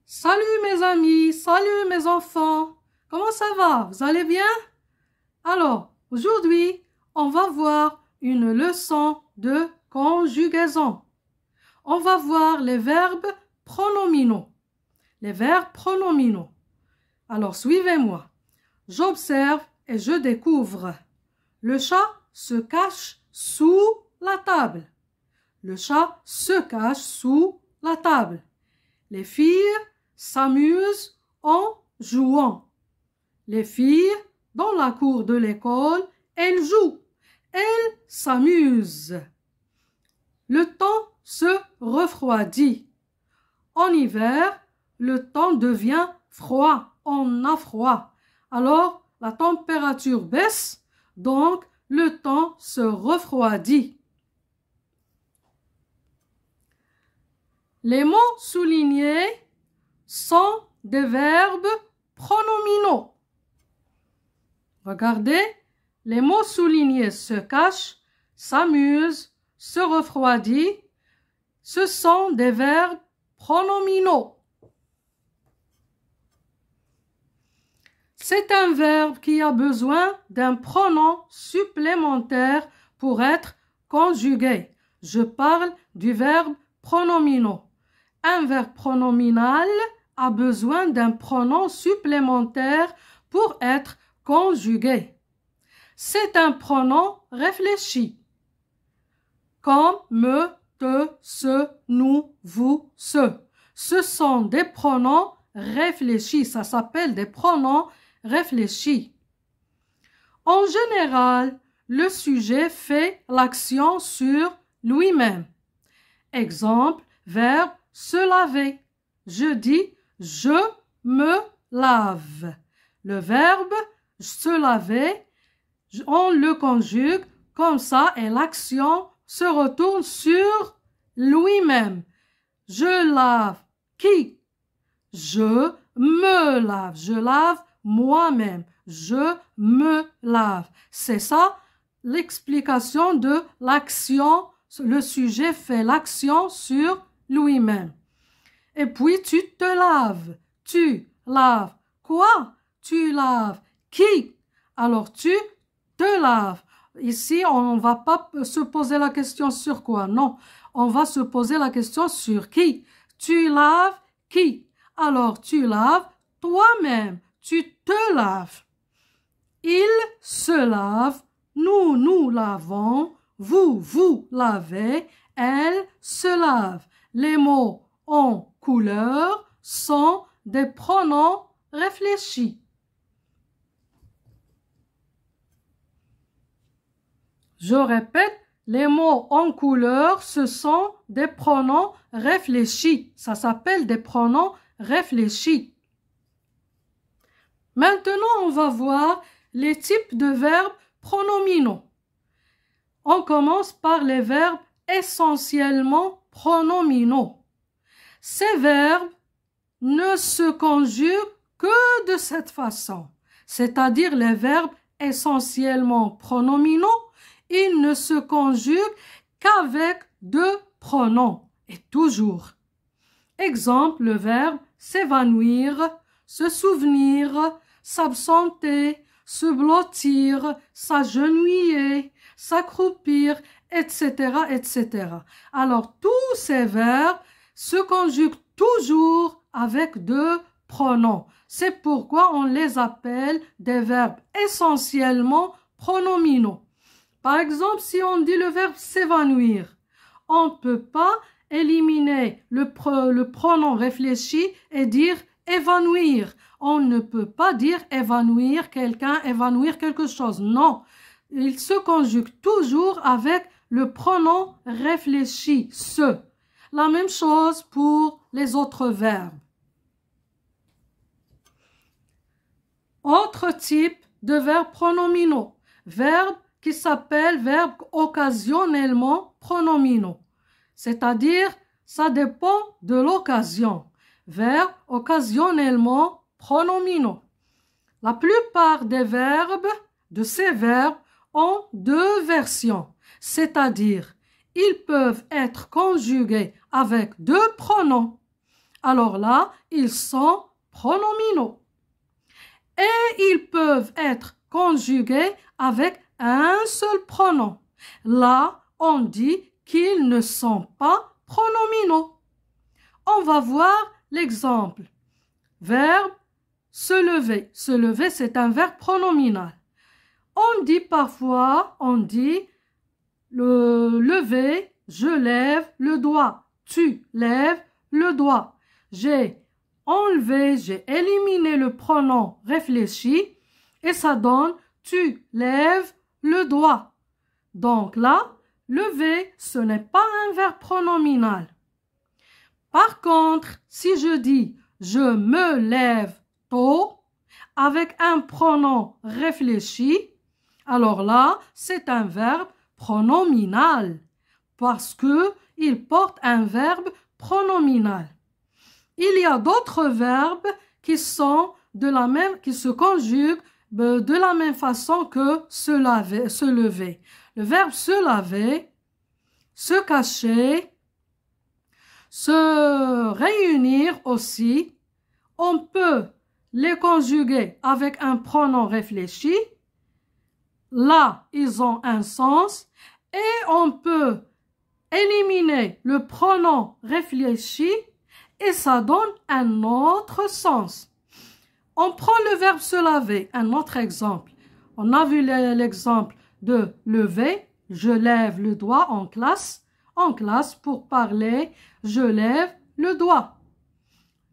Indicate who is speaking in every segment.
Speaker 1: Salut mes amis, salut mes enfants. Comment ça va? Vous allez bien? Alors, aujourd'hui, on va voir une leçon de conjugaison. On va voir les verbes pronominaux. Les verbes pronominaux. Alors, suivez-moi. J'observe et je découvre. Le chat se cache sous la table. Le chat se cache sous la table. Les filles s'amusent en jouant. Les filles, dans la cour de l'école, elles jouent. Elles s'amusent. Le temps se refroidit. En hiver, le temps devient froid. On a froid. Alors, la température baisse, donc le temps se refroidit. Les mots soulignés sont des verbes pronominaux. Regardez, les mots soulignés se cachent, s'amusent, se refroidit. Ce sont des verbes pronominaux. C'est un verbe qui a besoin d'un pronom supplémentaire pour être conjugué. Je parle du verbe pronominaux. Un verbe pronominal a besoin d'un pronom supplémentaire pour être conjugué. C'est un pronom réfléchi, comme me, te, ce, nous, vous, ce. Ce sont des pronoms réfléchis, ça s'appelle des pronoms réfléchis. En général, le sujet fait l'action sur lui-même. Exemple, verbe se laver. Je dis je me lave. Le verbe se laver, on le conjugue comme ça et l'action se retourne sur lui-même. Je lave qui? Je me lave. Je lave moi-même. Je me lave. C'est ça l'explication de l'action. Le sujet fait l'action sur lui-même. Et puis tu te laves. Tu laves quoi? Tu laves qui? Alors tu te laves. Ici, on ne va pas se poser la question sur quoi. Non, on va se poser la question sur qui. Tu laves qui? Alors tu laves toi-même. Tu te laves. Il se lave. Nous lavons. Vous lavez. Elle se lave. Les mots en couleur sont des pronoms réfléchis. Je répète, les mots en couleur, ce sont des pronoms réfléchis. Ça s'appelle des pronoms réfléchis. Maintenant, on va voir les types de verbes pronominaux. On commence par les verbes essentiellement pronominaux. Ces verbes ne se conjuguent que de cette façon, c'est-à-dire les verbes essentiellement pronominaux, ils ne se conjuguent qu'avec deux pronoms, et toujours. Exemple, le verbe s'évanouir, se souvenir, s'absenter, se blottir, s'agenouiller, s'accroupir, etc., etc. Alors, tous ces verbes se conjuguent toujours avec deux pronoms. C'est pourquoi on les appelle des verbes essentiellement pronominaux. Par exemple, si on dit le verbe s'évanouir, on ne peut pas éliminer le pronom réfléchi et dire évanouir. On ne peut pas dire évanouir quelqu'un, évanouir quelque chose. Non, il se conjugue toujours avec le pronom réfléchi, se. La même chose pour les autres verbes. Autre type de verbes pronominaux. Verbes qui s'appellent verbes occasionnellement pronominaux. C'est-à-dire, ça dépend de l'occasion. Verbes occasionnellement pronominaux. La plupart des verbes, de ces verbes, ont deux versions. C'est-à-dire, ils peuvent être conjugués avec deux pronoms. alors là, ils sont pronominaux. Et ils peuvent être conjugués avec un seul pronom. Là, on dit qu'ils ne sont pas pronominaux. On va voir l'exemple. Verbe se lever. Se lever, c'est un verbe pronominal. On dit parfois, le lever, je lève le doigt. Tu lèves le doigt. J'ai enlevé, j'ai éliminé le pronom réfléchi et ça donne tu lèves le doigt. Donc là, lever, ce n'est pas un verbe pronominal. Par contre, si je dis je me lève tôt avec un pronom réfléchi, alors là, c'est un verbe pronominal parce qu'il porte un verbe pronominal. Il y a d'autres verbes qui se conjuguent de la même façon que se lever. Le verbe se laver, se cacher, se réunir aussi. On peut les conjuguer avec un pronom réfléchi. Là, ils ont un sens. Et on peut éliminer le pronom réfléchi et ça donne un autre sens. On prend le verbe se laver, un autre exemple. On a vu l'exemple de lever, je lève le doigt en classe. En classe, pour parler, je lève le doigt.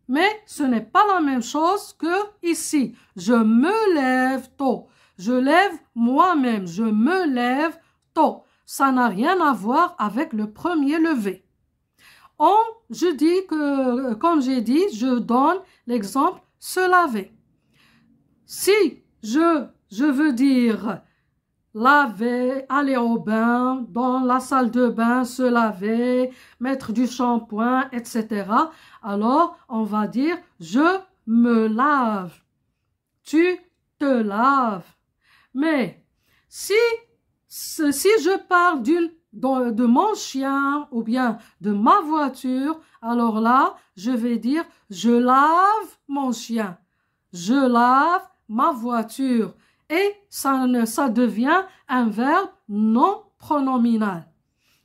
Speaker 1: Mais ce n'est pas la même chose que ici. Je me lève tôt. Je lève moi-même. Je me lève tôt. Ça n'a rien à voir avec le premier lever. Comme j'ai dit, je donne l'exemple se laver. Si je veux dire laver, aller au bain, dans la salle de bain, se laver, mettre du shampoing, etc. Alors, on va dire je me lave. Tu te laves. Mais si je parle de mon chien ou bien de ma voiture, alors là, je vais dire je lave mon chien. Je lave ma voiture. Et ça devient un verbe non pronominal.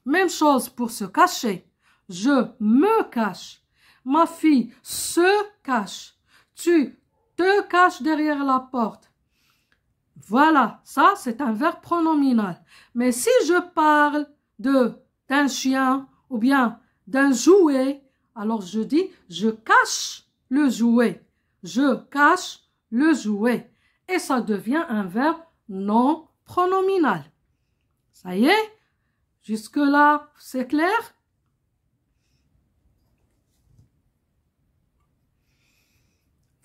Speaker 1: Même chose pour se cacher. Je me cache. Ma fille se cache. Tu te caches derrière la porte. Voilà, ça c'est un verbe pronominal. Mais si je parle d'un chien ou bien d'un jouet, alors je dis je cache le jouet. Je cache le jouet. Et ça devient un verbe non pronominal. Ça y est? Jusque-là, c'est clair?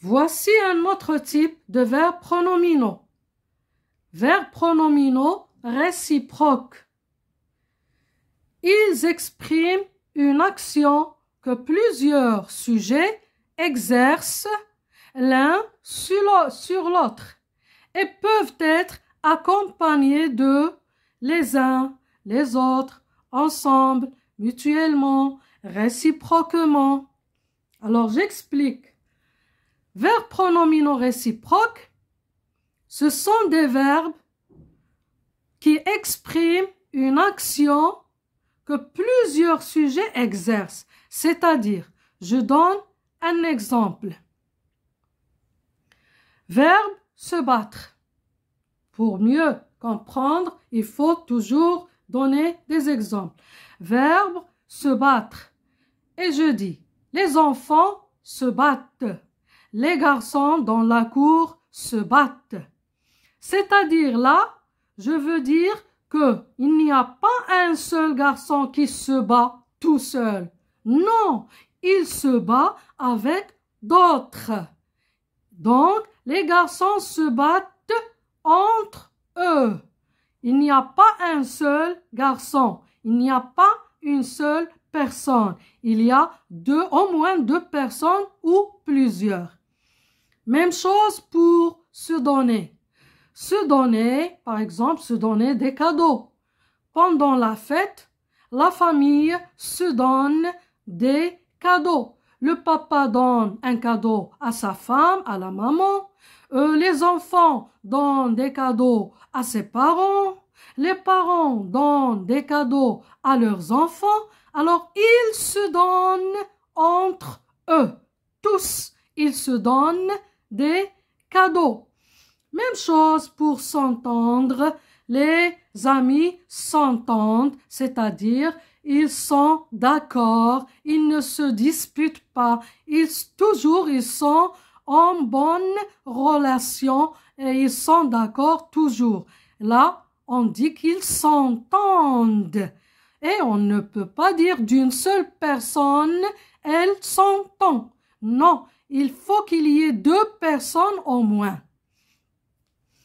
Speaker 1: Voici un autre type de verbes pronominaux. Verbes pronominaux réciproques. Ils expriment une action que plusieurs sujets exercent l'un sur l'autre et peuvent être accompagnés de les uns, les autres, ensemble, mutuellement, réciproquement. Alors j'explique. Verbes pronominaux réciproques, ce sont des verbes qui expriment une action que plusieurs sujets exercent. C'est-à-dire, je donne un exemple. Verbe se battre. Pour mieux comprendre, il faut toujours donner des exemples. Verbe se battre. Et je dis, les enfants se battent. Les garçons dans la cour se battent. C'est-à-dire là, je veux dire qu'il n'y a pas un seul garçon qui se bat tout seul. Non, il se bat avec d'autres. Donc, les garçons se battent entre eux. Il n'y a pas un seul garçon. Il n'y a pas une seule personne. Il y a au moins deux personnes ou plusieurs. Même chose pour se donner. Se donner, par exemple, se donner des cadeaux. Pendant la fête, la famille se donne des cadeaux. le papa donne un cadeau à sa femme, à la maman. Les enfants donnent des cadeaux à ses parents. Les parents donnent des cadeaux à leurs enfants. Alors, ils se donnent entre eux. Tous, ils se donnent des cadeaux. Même chose pour s'entendre. Les amis s'entendent, c'est-à-dire ils sont d'accord, ils ne se disputent pas, ils sont en bonne relation et ils sont d'accord toujours. Là, on dit qu'ils s'entendent. Et on ne peut pas dire d'une seule personne, elle s'entend. Non, il faut qu'il y ait 2 personnes au moins.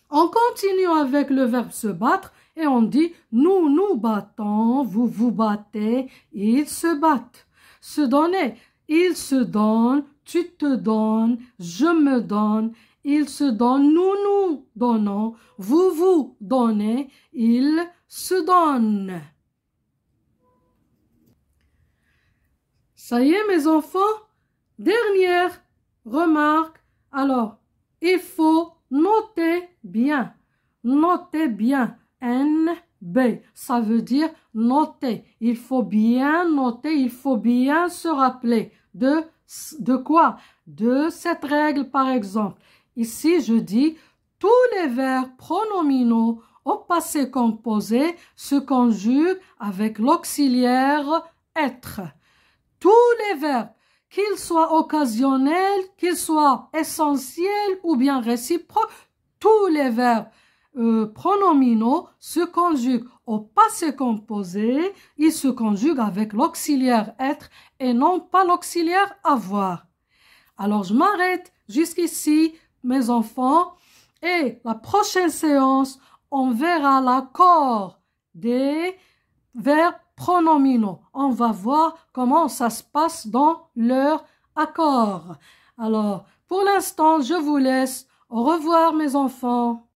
Speaker 1: On continue avec le verbe se battre et on dit nous nous battons, vous vous battez, ils se battent. Se donner, ils se donnent, tu te donnes, je me donne, ils se donnent, nous nous donnons, vous vous donnez, ils se donnent. Ça y est mes enfants, dernière remarque. Alors, il faut noter bien. Notez bien. NB. Ça veut dire noter. Il faut bien noter. Il faut bien se rappeler. De quoi? De cette règle, par exemple. Ici, je dis tous les verbes pronominaux au passé composé se conjuguent avec l'auxiliaire être. Tous les verbes, qu'ils soient occasionnels, qu'ils soient essentiels ou bien réciproques, tous les verbes pronominaux se conjuguent au passé composé, ils se conjuguent avec l'auxiliaire être et non pas l'auxiliaire avoir. Alors je m'arrête jusqu'ici, mes enfants, et la prochaine séance, on verra l'accord des verbes pronominaux. On va voir comment ça se passe dans leur accord. Alors, pour l'instant, je vous laisse. Au revoir, mes enfants.